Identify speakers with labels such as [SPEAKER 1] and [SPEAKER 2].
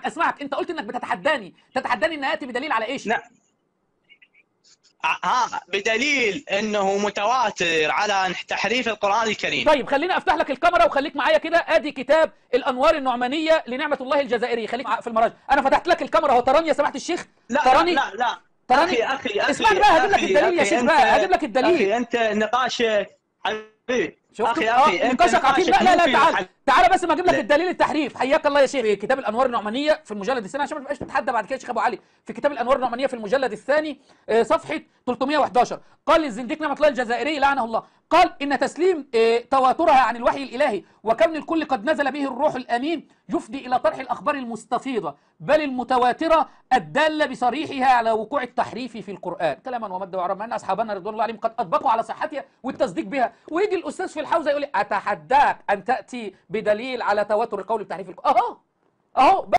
[SPEAKER 1] اسمعك انت قلت انك تتحداني ان اتي بدليل على ايش؟
[SPEAKER 2] نعم. بدليل انه متواتر على تحريف القرآن الكريم.
[SPEAKER 1] طيب خليني افتح لك الكاميرا وخليك معايا كده. ادي كتاب الانوار النعمانيه لنعمه الله الجزائري، خليك في المراجع. انا فتحت لك الكاميرا اهو، تراني يا سماحه الشيخ؟
[SPEAKER 2] لا
[SPEAKER 1] تراني؟
[SPEAKER 2] لا لا
[SPEAKER 1] تراني؟
[SPEAKER 2] اخي
[SPEAKER 1] اسمعني بقى، هجيب لك الدليل يا شيخ بقى، هجيب لك الدليل.
[SPEAKER 2] اخي انت نقاش حبيبي.
[SPEAKER 1] اخي انت نقاشك عقيم بقى. لا تعال بس ما اجيب لك الدليل التحريف. حياك الله يا شيخ. في كتاب الانوار النعمانيه في المجلد الثاني، عشان ما تبقاش تتحدى بعد كده يا شيخ ابو علي، في كتاب الانوار النعمانيه في المجلد الثاني صفحه 311، قال الزنديق نعمه الله الجزائري لعنه الله، قال ان تسليم تواترها عن الوحي الالهي وكون الكل قد نزل به الروح الامين يفضي الى طرح الاخبار المستفيضه بل المتواتره الداله بصريحها على وقوع التحريف في القران كلاما ومد وعرب، مع ان اصحابنا رضوان الله عليهم قد اطبقوا على صحتها والتصديق بها. ويجي الاستاذ في الحوزه يقول لي اتحداك ان تاتي بدليل على تواتر القول بتحريف القران. اهو